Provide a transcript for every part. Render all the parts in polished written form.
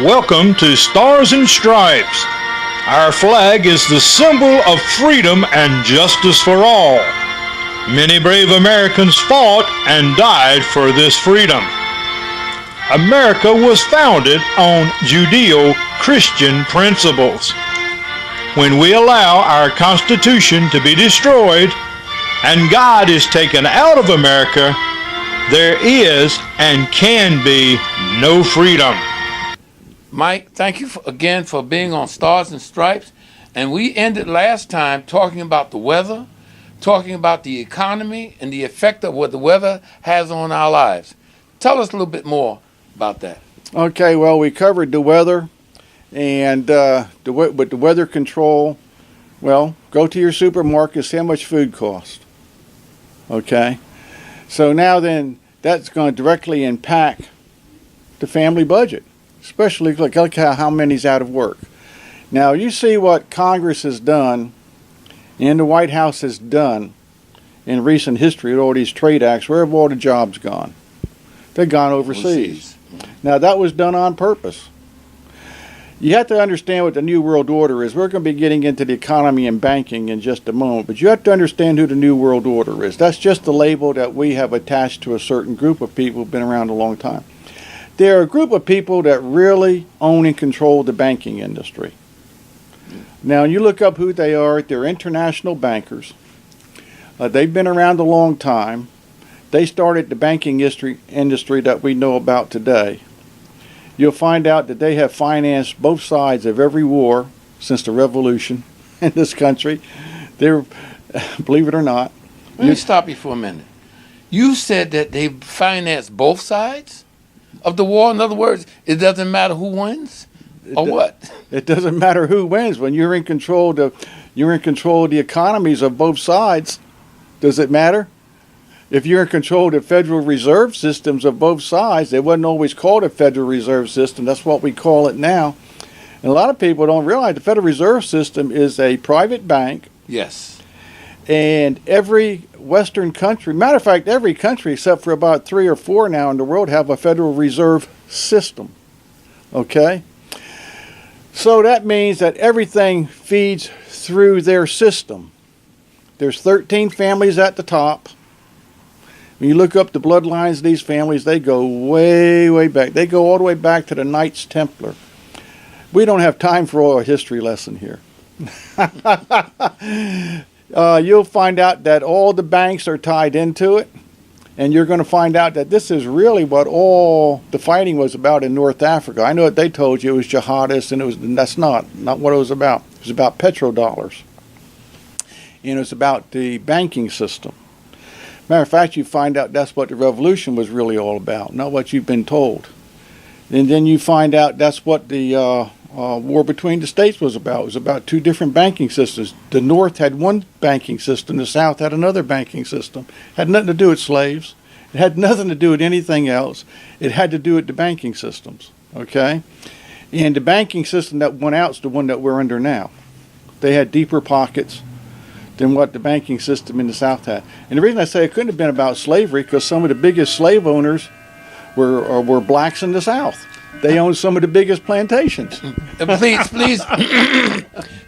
Welcome to Stars and Stripes. Our flag is the symbol of freedom and justice for all. Many brave Americans fought and died for this freedom. America was founded on Judeo-Christian principles. When we allow our Constitution to be destroyed and God is taken out of America, there is and can be no freedom. Mike, thank you again for being on Stars and Stripes. And we ended last time talking about the weather, talking about the economy, and the effect of what the weather has on our lives. Tell us a little bit more about that. Okay, well, we covered the weather and with the weather control. Well, go to your supermarket, see how much food costs. Okay, so now then that's going to directly impact the family budget. Especially look how many's out of work. Now you see what Congress has done and the White House has done in recent history with all these trade acts. Where have all the jobs gone? They've gone overseas. Now that was done on purpose. You have to understand what the New World Order is. We're going to be getting into the economy and banking in just a moment, but you have to understand who the New World Order is. That's just the label that we have attached to a certain group of people who've been around a long time. They're a group of people that really own and control the banking industry. Now, you look up who they are. They're international bankers. They've been around a long time. They started the banking industry that we know about today. You'll find out that they have financed both sides of every war since the revolution in this country. They're, believe it or not. Let me stop you for a minute. You said that they financed both sides of the war? In other words, it doesn't matter who wins, or what? It doesn't matter who wins. When you're in control of the economies of both sides. Does it matter? If you're in control of the Federal Reserve systems of both sides, it wasn't always called a Federal Reserve System. That's what we call it now. And a lot of people don't realize the Federal Reserve System is a private bank. Yes. And every Western country, matter of fact, every country except for about 3 or 4 now in the world have a Federal Reserve System. Okay? So that means that everything feeds through their system. There's 13 families at the top. When you look up the bloodlines of these families, they go way, way back. They go all the way back to the Knights Templar. We don't have time for a history lesson here. You'll find out that all the banks are tied into it, and you're going to find out that this is really what all the fighting was about in North Africa. I know what they told you, it was jihadists, and that's not what it was about. It was about petrodollars, and it was about the banking system. Matter of fact, you find out that's what the revolution was really all about, not what you've been told. And then you find out that's what the war between the states was about. It was about 2 different banking systems. The North had one banking system. The South had another banking system. It had nothing to do with slaves. It had nothing to do with anything else. It had to do with the banking systems. Okay? And the banking system that went out is the one that we're under now. They had deeper pockets than what the banking system in the South had. And the reason I say it couldn't have been about slavery, because some of the biggest slave owners were blacks in the South. They owned some of the biggest plantations.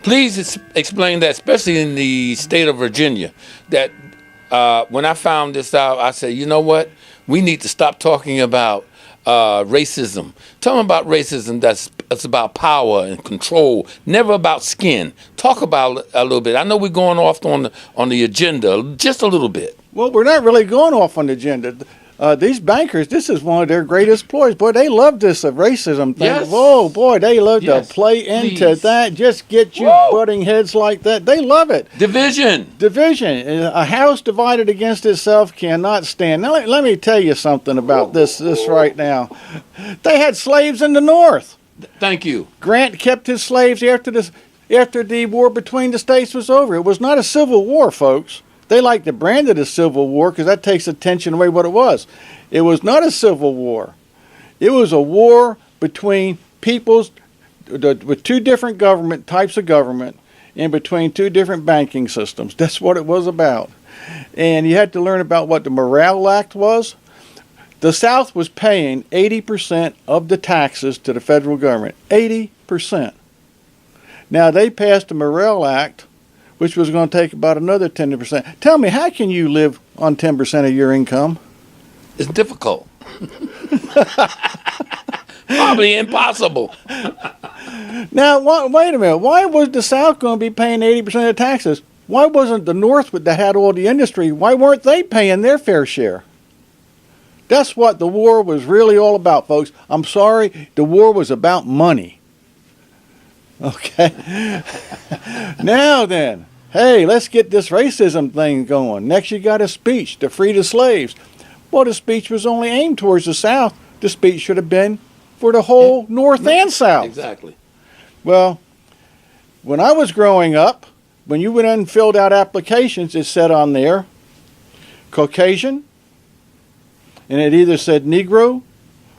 Please explain that, especially in the state of Virginia. That when I found this out, I said, you know what? We need to stop talking about racism. Tell them about racism. That's about power and control. Never about skin. Talk about it a little bit. I know we're going off on the agenda just a little bit. Well, we're not really going off on the agenda. These bankers, this is one of their greatest ploys. Boy, they love this racism thing. Yes. Whoa, boy, they love to play into that. Just get you butting heads like that. They love it. Division. A house divided against itself cannot stand. Now, let me tell you something about this right now. They had slaves in the North. Thank you. Grant kept his slaves after the war between the states was over. It was not a civil war, folks. They like to brand it a civil war because that takes attention away what it was. It was not a civil war. It was a war between peoples with 2 different types of government and between 2 different banking systems. That's what it was about. And you had to learn about what the Morale Act was. The South was paying 80% of the taxes to the federal government. 80%. Now, they passed the Morrill Act, which was going to take about another 10%. Tell me, how can you live on 10% of your income? It's difficult. Probably impossible. Now, wait a minute. Why was the South going to be paying 80% of the taxes? Why wasn't the North that had all the industry, why weren't they paying their fair share? That's what the war was really all about, folks. I'm sorry, the war was about money. Okay? Now then, hey, let's get this racism thing going. Next you got a speech to free the slaves. Well, the speech was only aimed towards the South. The speech should have been for the whole North and South. Exactly. Well, when I was growing up, when you went in and filled out applications, it said on there, Caucasian, and it either said Negro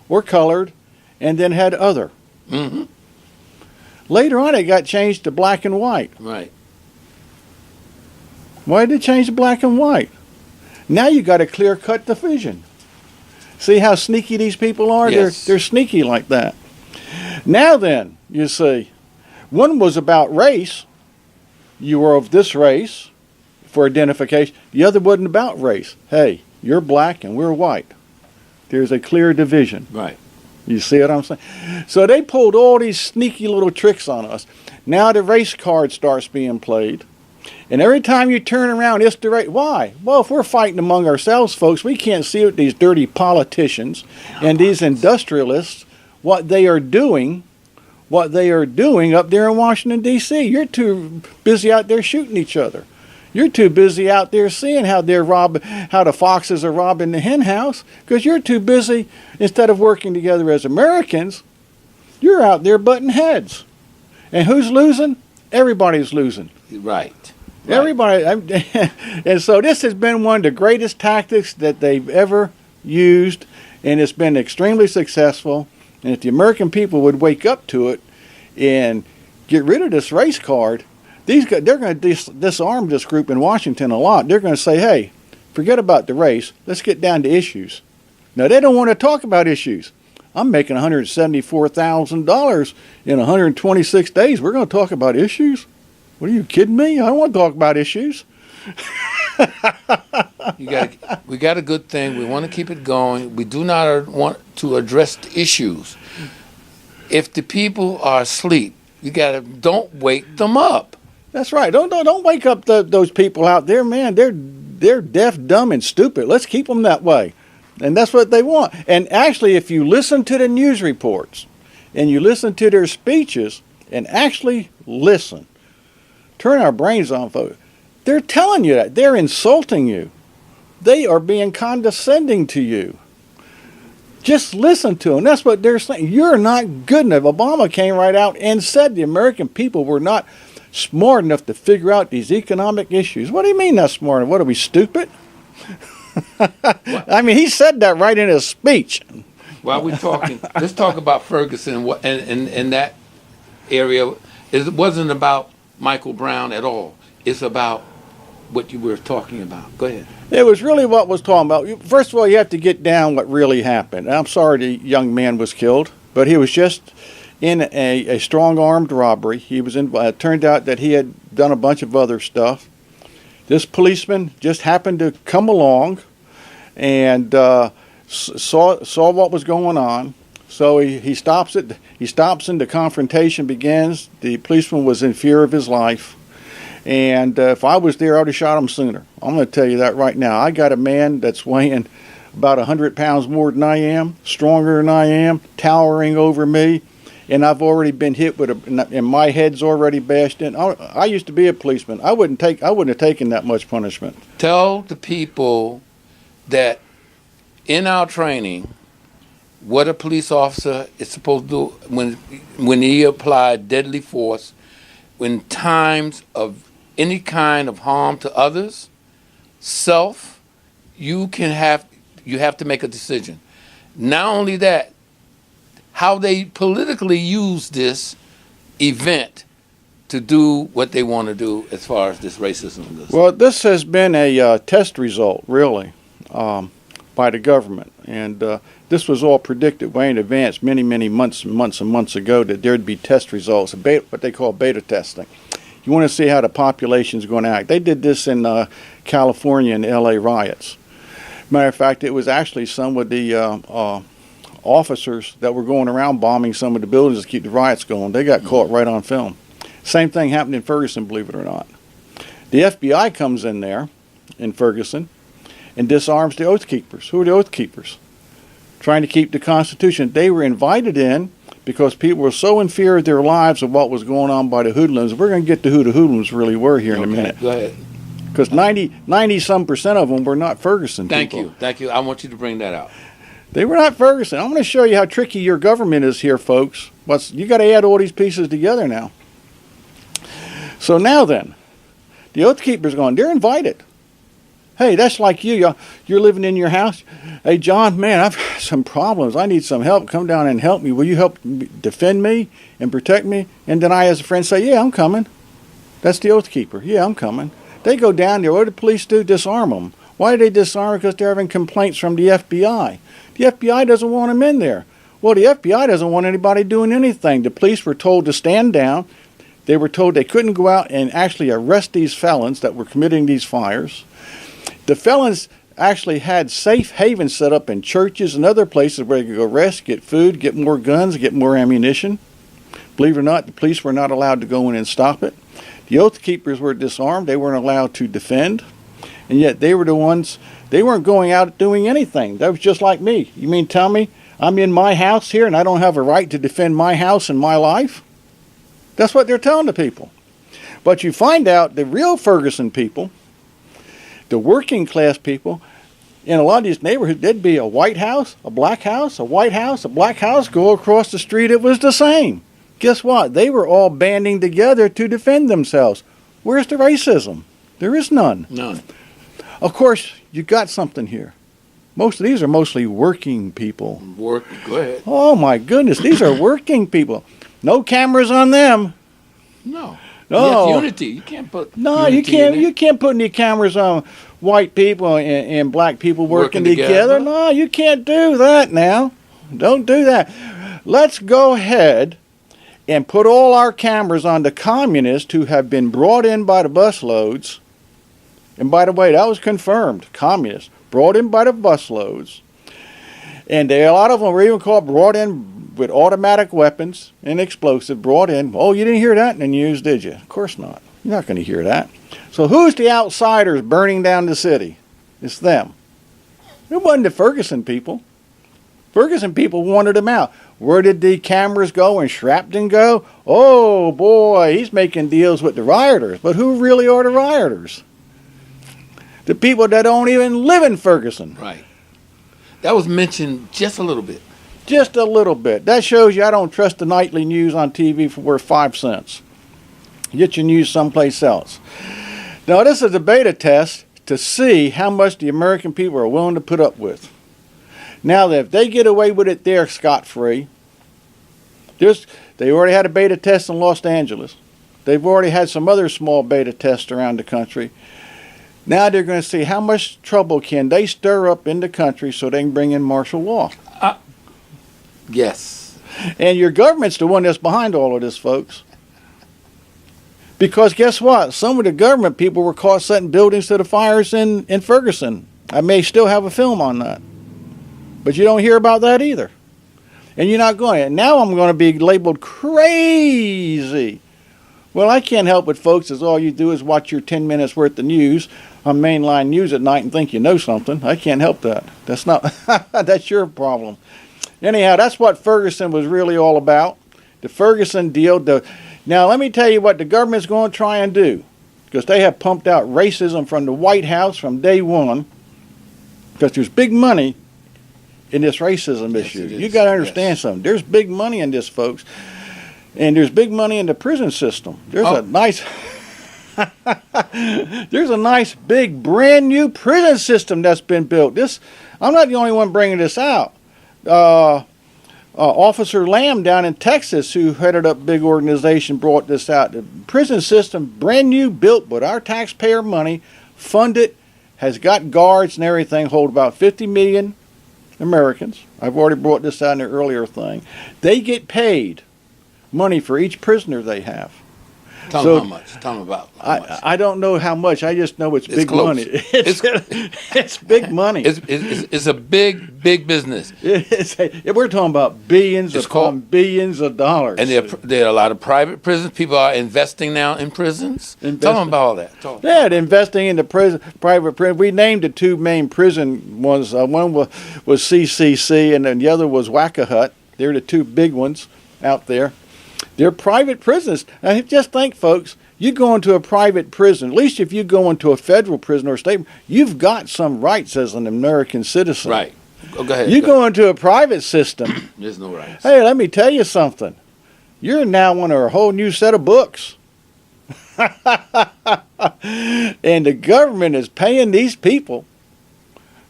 or colored, and then had other. Mm-hmm. Later on, it got changed to black and white. Right. Why did it change to black and white? Now you got a clear-cut division. See how sneaky these people are? Yes. They're sneaky like that. Now then, you see, one was about race. You were of this race for identification. The other wasn't about race. Hey, you're black and we're white. There's a clear division. Right. You see what I'm saying? So they pulled all these sneaky little tricks on us. Now the race card starts being played. And every time you turn around, it's the race. Why? Well, if we're fighting among ourselves, folks, we can't see what these dirty politicians and these industrialists, what they are doing up there in Washington, D.C. You're too busy out there shooting each other. You're too busy out there seeing how the foxes are robbing the hen house, because you're too busy, instead of working together as Americans, you're out there butting heads. And who's losing? Everybody's losing. Right. Everybody. And so this has been one of the greatest tactics that they've ever used, and it's been extremely successful. And if the American people would wake up to it and get rid of this race card, they're going to disarm this group in Washington a lot. They're going to say, hey, forget about the race. Let's get down to issues. Now, they don't want to talk about issues. I'm making $174,000 in 126 days. We're going to talk about issues? What, are you kidding me? I don't want to talk about issues. We got a good thing. We want to keep it going. We do not want to address the issues. If the people are asleep, don't wake them up. That's right. Don't wake up those people out there, man. They're deaf, dumb, and stupid. Let's keep them that way. And that's what they want. And actually, if you listen to the news reports and you listen to their speeches and actually listen, turn our brains on, folks. They're telling you that. They're insulting you. They are being condescending to you. Just listen to them. That's what they're saying. You're not good enough. Obama came right out and said the American people were not smart enough to figure out these economic issues. What do you mean not smart enough? What, are we stupid? I mean, he said that right in his speech. While we're talking, let's talk about Ferguson and that area. It wasn't about Michael Brown at all. It's about what you were talking about. Go ahead. It was really what was talking about. First of all, you have to get down what really happened. I'm sorry the young man was killed, but he was just in a strong-armed robbery. He was in. Turned out that he had done a bunch of other stuff. This policeman just happened to come along and saw what was going on. So he stops it. He stops and the confrontation begins. The policeman was in fear of his life. And if I was there, I would have shot him sooner. I'm going to tell you that right now. I got a man that's weighing about 100 pounds more than I am, stronger than I am, towering over me. And I've already been hit and my head's already bashed in. I used to be a policeman. I wouldn't have taken that much punishment. Tell the people that in our training, what a police officer is supposed to do when he applied deadly force, in times of any kind of harm to others, you have to make a decision. Not only that, how they politically use this event to do what they want to do as far as this racism goes. Well, this has been a test result, really. by the government. And this was all predicted way in advance, many, many months and months and months ago, that there'd be test results, what they call beta testing. You want to see how the population's going to act. They did this in California and LA riots. Matter of fact, it was actually some of the officers that were going around bombing some of the buildings to keep the riots going. They got caught right on film. Same thing happened in Ferguson, believe it or not. The FBI comes in there in Ferguson and disarms the Oath Keepers. Who are the Oath Keepers? Trying to keep the Constitution. They were invited in because people were so in fear of their lives of what was going on by the hoodlums. We're going to get to who the hoodlums really were here in a minute. Go ahead. Because 90-some% of them were not Ferguson people. Thank you. I want you to bring that out. They were not Ferguson. I'm going to show you how tricky your government is here, folks. You got to add all these pieces together now. So now then, the Oath Keepers going, they're invited. Hey, that's like you. You're living in your house. Hey, John, man, I've got some problems. I need some help. Come down and help me. Will you help defend me and protect me? And then I, as a friend, say, yeah, I'm coming. That's the Oath Keeper. Yeah, I'm coming. They go down there. What do the police do? Disarm them. Why do they disarm them? Because they're having complaints from the FBI. The FBI doesn't want them in there. Well, the FBI doesn't want anybody doing anything. The police were told to stand down. They were told they couldn't go out and actually arrest these felons that were committing these fires. The felons actually had safe havens set up in churches and other places where they could go rest, get food, get more guns, get more ammunition. Believe it or not, the police were not allowed to go in and stop it. The Oath Keepers were disarmed. They weren't allowed to defend. And yet they were the ones, they weren't going out doing anything. That was just like me. You mean tell me I'm in my house here and I don't have a right to defend my house and my life? That's what they're telling the people. But you find out the real Ferguson people, the working class people, in a lot of these neighborhoods, there'd be a white house, a black house, a white house, a black house. Go across the street, it was the same. Guess what? They were all banding together to defend themselves. Where's the racism? There is none. None. Of course, you got something here. Most of these are mostly working people. Go ahead. Oh my goodness, these are working people. No cameras on them. No. No. Yes, unity. You can't put. No, you can't. You can't put any cameras on white people and black people working together. No, you can't do that now. Don't do that. Let's go ahead and put all our cameras on the communists who have been brought in by the busloads. And by the way, that was confirmed. Communists brought in by the busloads. And a lot of them were even brought in with automatic weapons and explosives, brought in. Oh, you didn't hear that in the news, did you? Of course not. You're not going to hear that. So who's the outsiders burning down the city? It's them. It wasn't the Ferguson people. Ferguson people wanted them out. Where did the cameras go and Shrapton go? Oh, boy, he's making deals with the rioters. But who really are the rioters? The people that don't even live in Ferguson. Right. That was mentioned just a little bit. Just a little bit. That shows you I don't trust the nightly news on TV for worth 5 cents. Get your news someplace else. Now, this is a beta test to see how much the American people are willing to put up with. Now, if they get away with it, they're scot-free. They already had a beta test in Los Angeles. They've already had some other small beta tests around the country. Now they're going to see how much trouble can they stir up in the country so they can bring in martial law. Yes. And your government's the one that's behind all of this, folks. Because guess what? Some of the government people were caught setting buildings to the fires in Ferguson. I may still have a film on that. But you don't hear about that either. And you're not going. And now I'm going to be labeled crazy. Well, I can't help it, folks, as all you do is watch your 10 minutes worth of news on mainline news at night and think you know something. I can't help that. That's not, that's your problem. Anyhow, that's what Ferguson was really all about. The Ferguson deal. Now, let me tell you what the government's going to try and do. Because they have pumped out racism from the White House from day one. Because there's big money in this racism issue. You got to understand something. There's big money in this, folks. And there's big money in the prison system. There's a nice there's a nice big brand new prison system that's been built. I'm not the only one bringing this out. Officer Lamb down in Texas, who headed up a big organization, brought this out. The prison system, brand new, built with our taxpayer money, funded has got guards and everything, hold about 50 million Americans. I've already brought this out in the earlier thing. They get paid money for each prisoner they have. Tell them how much. Tell them about how much. I don't know how much. I just know it's big close. money. It's big money. It's a big business. We're talking about billions upon billions of dollars. And there are a lot of private prisons. People are investing now in prisons. Tell them about all that. Yeah, investing in the private prison. We named the two main prison ones. One was CCC, and then the other was Wackahut. They're the two big ones out there. They're private prisons. Now, just think, folks, you go into a private prison, at least if you go into a federal prison or a state, you've got some rights as an American citizen. Right. Go ahead. You go into a private system. There's no rights. Hey, let me tell you something. You're now under a whole new set of books. And the government is paying these people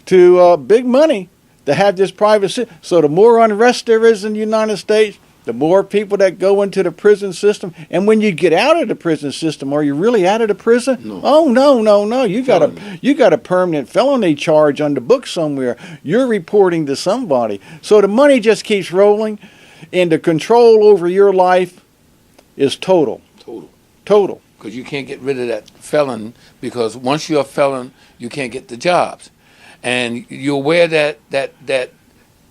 to big money to have this private system. So the more unrest there is in the United States, the more people that go into the prison system. And when you get out of the prison system, are you really out of the prison? No. Oh, no. You got a permanent felony charge on the book somewhere. You're reporting to somebody. So the money just keeps rolling, and the control over your life is total. Total. Because you can't get rid of that felon, because once you're a felon, you can't get the jobs. And you'll wear that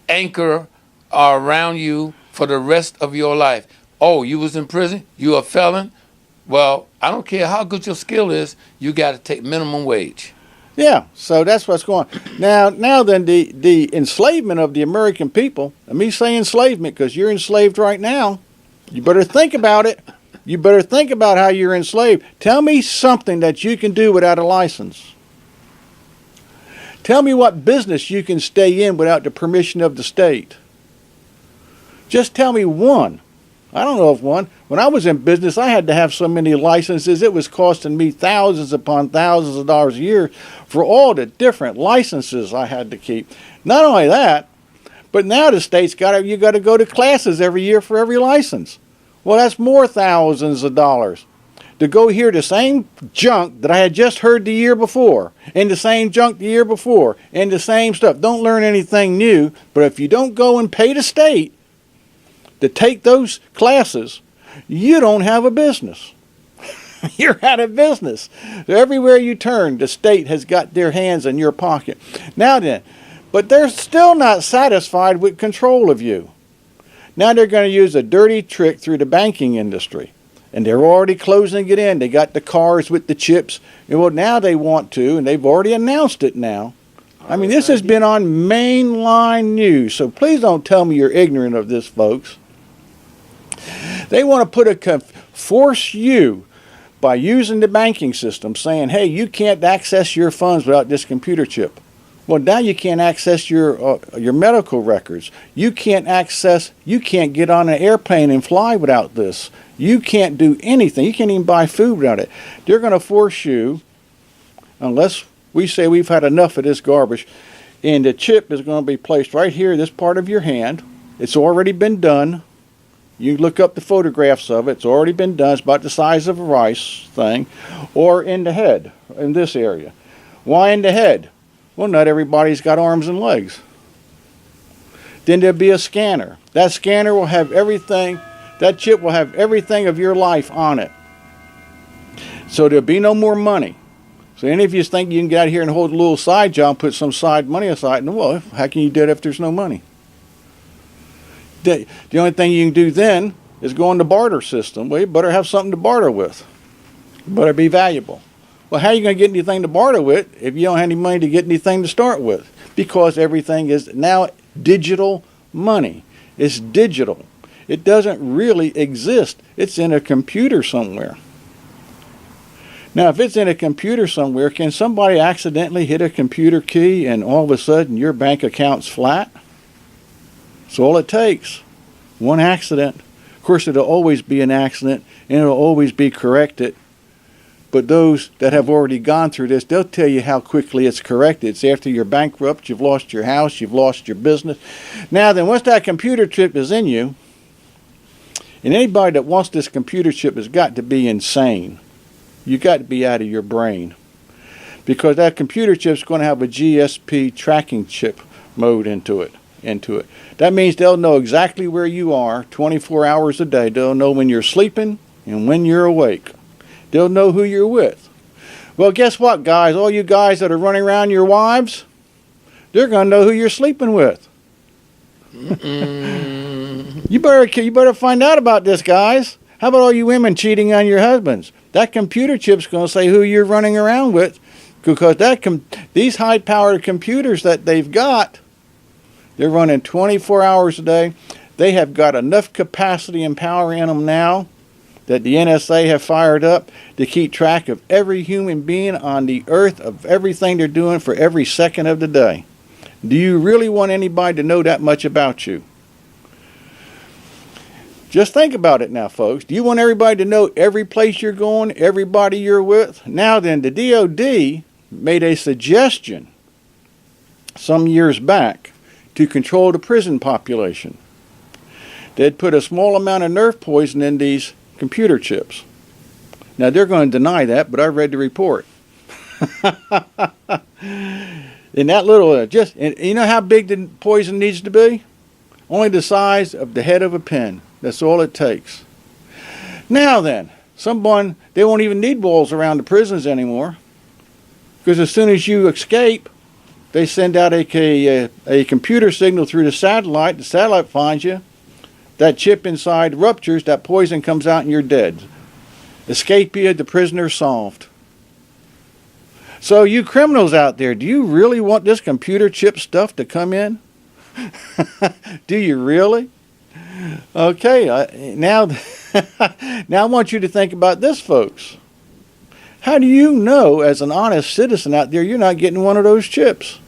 anchor around you for the rest of your life. Oh, you was in prison? You a felon? Well, I don't care how good your skill is, you got to take minimum wage. Yeah, so that's what's going on. Now then, the enslavement of the American people, let me say enslavement because you're enslaved right now. You better think about it. You better think about how you're enslaved. Tell me something that you can do without a license. Tell me what business you can stay in without the permission of the state. Just tell me one. I don't know of one. When I was in business, I had to have so many licenses. It was costing me thousands upon thousands of dollars a year for all the different licenses I had to keep. Not only that, but now the state's you got to go to classes every year for every license. Well, that's more thousands of dollars to go hear the same junk that I had just heard the year before, and the same junk the year before, and the same stuff. Don't learn anything new, but if you don't go and pay the state to take those classes, you don't have a business. You're out of business. Everywhere you turn, the state has got their hands in your pocket. Now then, but they're still not satisfied with control of you. Now they're going to use a dirty trick through the banking industry. And they're already closing it in. They got the cars with the chips. And well, now they want to, and they've already announced it now. I mean, this has been on mainline news, so please don't tell me you're ignorant of this, folks. They want to force you by using the banking system, saying, hey, you can't access your funds without this computer chip. Well, now you can't access your medical records. You can't get on an airplane and fly without this. You can't do anything. You can't even buy food without it. They're going to force you, unless we say we've had enough of this garbage, and the chip is going to be placed right here, this part of your hand. It's already been done. You look up the photographs of it. It's already been done. It's about the size of a rice thing. Or in the head, in this area. Why in the head? Well, not everybody's got arms and legs. Then there'll be a scanner. That scanner will have everything, that chip will have everything of your life on it. So there'll be no more money. So any of you think you can get out here and hold a little side job and put some side money aside, well, how can you do it if there's no money? The only thing you can do then is go on the barter system. Well, you better have something to barter with. You better be valuable. Well, how are you going to get anything to barter with if you don't have any money to get anything to start with? Because everything is now digital money. It's digital. It doesn't really exist. It's in a computer somewhere. Now, if it's in a computer somewhere, can somebody accidentally hit a computer key and all of a sudden your bank account's flat? That's all it takes. One accident. Of course, it'll always be an accident and it'll always be corrected. But those that have already gone through this, they'll tell you how quickly it's corrected. It's after you're bankrupt, you've lost your house, you've lost your business. Now then, once that computer chip is in you, and anybody that wants this computer chip has got to be insane. You got to be out of your brain. because that computer chip's going to have a GSP tracking chip mode into it. That means they'll know exactly where you are 24 hours a day. They'll know when you're sleeping and when you're awake. They'll know who you're with. Well, guess what, guys? All you guys that are running around your wives, they're going to know who you're sleeping with. You better find out about this, guys. How about all you women cheating on your husbands? That computer chip's going to say who you're running around with, because these high-powered computers that they've got, they're running 24 hours a day. They have got enough capacity and power in them now that the NSA have fired up to keep track of every human being on the earth, of everything they're doing for every second of the day. Do you really want anybody to know that much about you? Just think about it now, folks. Do you want everybody to know every place you're going, everybody you're with? Now then, the DOD made a suggestion some years back to control the prison population. They'd put a small amount of nerve poison in these computer chips. Now, they're going to deny that, but I read the report. And that little, and you know how big the poison needs to be? Only the size of the head of a pin. That's all it takes. Now then, they won't even need walls around the prisons anymore, because as soon as you escape, they send out a computer signal through the satellite. The satellite finds you. That chip inside ruptures, that poison comes out, and you're dead. Escapee, the prisoner, solved. So you criminals out there, do you really want this computer chip stuff to come in? Do you really? Okay, now I want you to think about this, folks. How do you know, as an honest citizen out there, you're not getting one of those chips?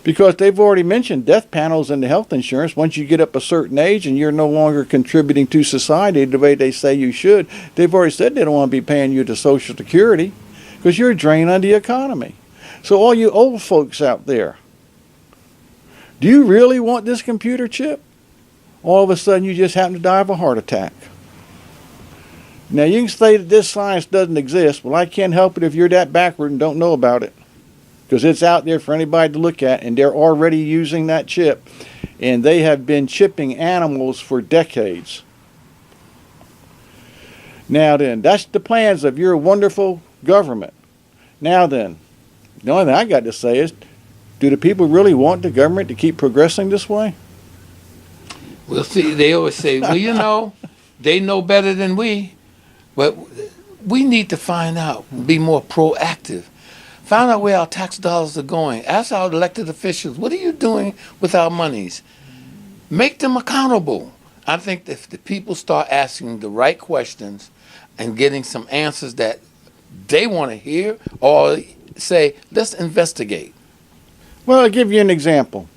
Because they've already mentioned death panels in the health insurance. Once you get up a certain age and you're no longer contributing to society the way they say you should, they've already said they don't want to be paying you to Social Security because you're a drain on the economy. So all you old folks out there, do you really want this computer chip? All of a sudden you just happen to die of a heart attack. Now you can say that this science doesn't exist. Well, I can't help it if you're that backward and don't know about it. Because it's out there for anybody to look at, and they're already using that chip. And they have been chipping animals for decades. Now then, that's the plans of your wonderful government. Now then, the only thing I got to say is, do the people really want the government to keep progressing this way? Well, see, they always say, well, you know, they know better than we. But we need to find out, be more proactive. Find out where our tax dollars are going. Ask our elected officials, what are you doing with our monies? Make them accountable. I think that if the people start asking the right questions and getting some answers that they want to hear, or say, let's investigate. Well, I'll give you an example.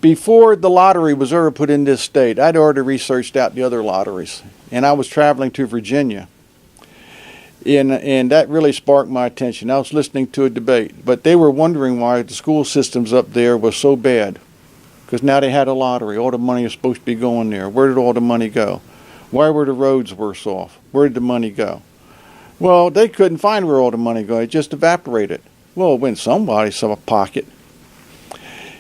Before the lottery was ever put in this state, I'd already researched out the other lotteries, and I was traveling to Virginia. And that really sparked my attention. I was listening to a debate, but they were wondering why the school systems up there were so bad. Because now they had a lottery. All the money was supposed to be going there. Where did all the money go? Why were the roads worse off? Where did the money go? Well, they couldn't find where all the money go. It just evaporated. Well, it went somebody's pocket.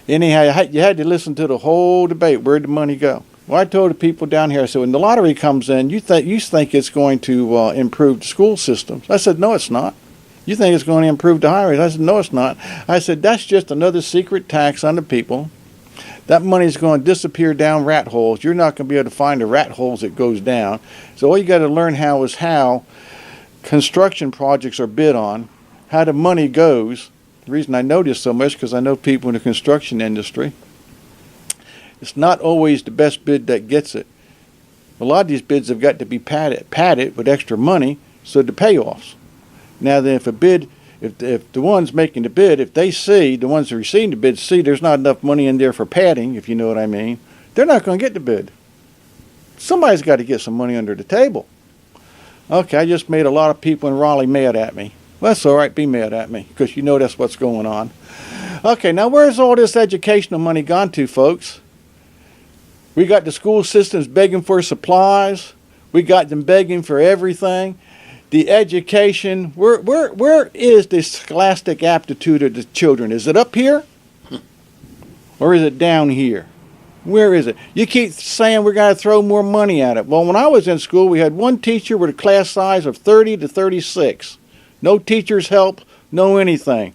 Anyhow, you had to listen to the whole debate. Where did the money go? Well, I told the people down here, I said, when the lottery comes in, you think it's going to improve the school systems. I said, no, it's not. You think it's going to improve the highways. I said, no, it's not. I said, that's just another secret tax on the people. That money is going to disappear down rat holes. You're not going to be able to find the rat holes it goes down. So all you got to learn how construction projects are bid on, how the money goes. The reason I know this so much because I know people in the construction industry. It's not always the best bid that gets it. A lot of these bids have got to be padded with extra money, so the payoffs. Now then, if the ones making the bid, if they see, the ones receiving the bid see there's not enough money in there for padding, if you know what I mean, they're not going to get the bid. Somebody's got to get some money under the table. Okay, I just made a lot of people in Raleigh mad at me. Well, that's all right, be mad at me, because you know that's what's going on. Okay, now where's all this educational money gone to, folks? We got the school systems begging for supplies. We got them begging for everything. the education, where is the scholastic aptitude of the children? Is it up here? Or is it down here? Where is it? You keep saying we're going to throw more money at it. Well, when I was in school, we had one teacher with a class size of 30 to 36. No teacher's help, no anything.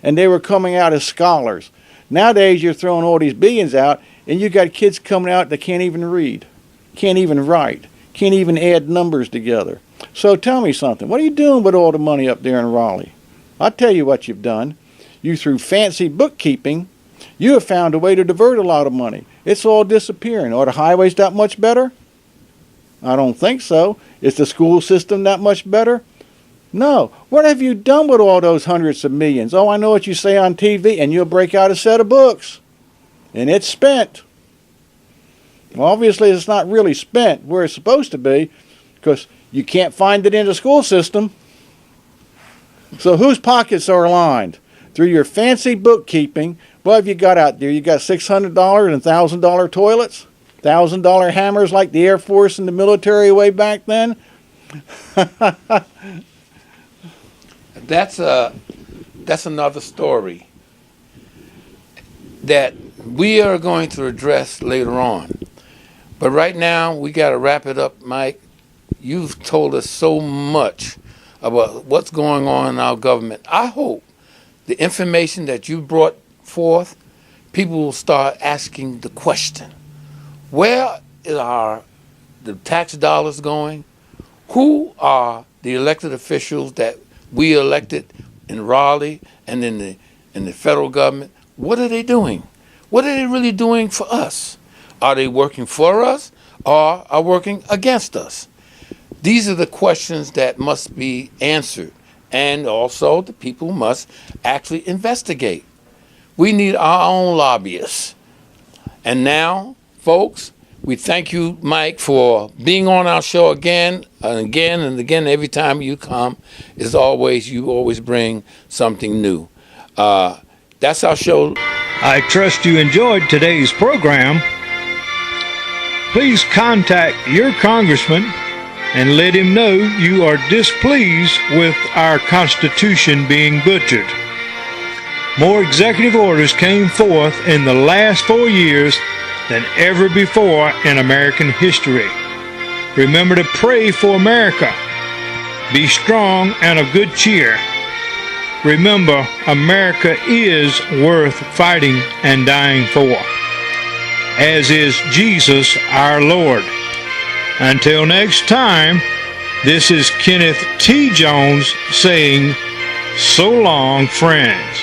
And they were coming out as scholars. Nowadays, you're throwing all these billions out, and you got kids coming out that can't even read, can't even write, can't even add numbers together. So tell me something. What are you doing with all the money up there in Raleigh? I'll tell you what you've done. You, through fancy bookkeeping, you have found a way to divert a lot of money. It's all disappearing. Are the highways that much better? I don't think so. Is the school system that much better? No. What have you done with all those hundreds of millions? Oh, I know what you say on TV, and you'll break out a set of books. And it's spent. Well, obviously, it's not really spent where it's supposed to be, because you can't find it in the school system. So whose pockets are lined? Through your fancy bookkeeping. What have you got out there? You got $600 and $1,000 toilets? $1,000 hammers like the Air Force and the military way back then? That's another story that we are going to address later on. But right now, we got to wrap it up, Mike. You've told us so much about what's going on in our government. I hope the information that you brought forth, people will start asking the question, where are the tax dollars going? Who are the elected officials that we elected in Raleigh and in the federal government? What are they doing? What are they really doing for us? Are they working for us or are working against us? These are the questions that must be answered, and also the people must actually investigate. We need our own lobbyists. And now, folks, we thank you, Mike, for being on our show again and again and again. Every time you come, as always, you always bring something new. That's our show. I trust you enjoyed today's program. Please contact your congressman and let him know you are displeased with our Constitution being butchered. More executive orders came forth in the last 4 years than ever before in American history. Remember to pray for America. Be strong and of good cheer. Remember, America is worth fighting and dying for, as is Jesus our Lord. Until next time, this is Kenneth T. Jones saying, so long, friends.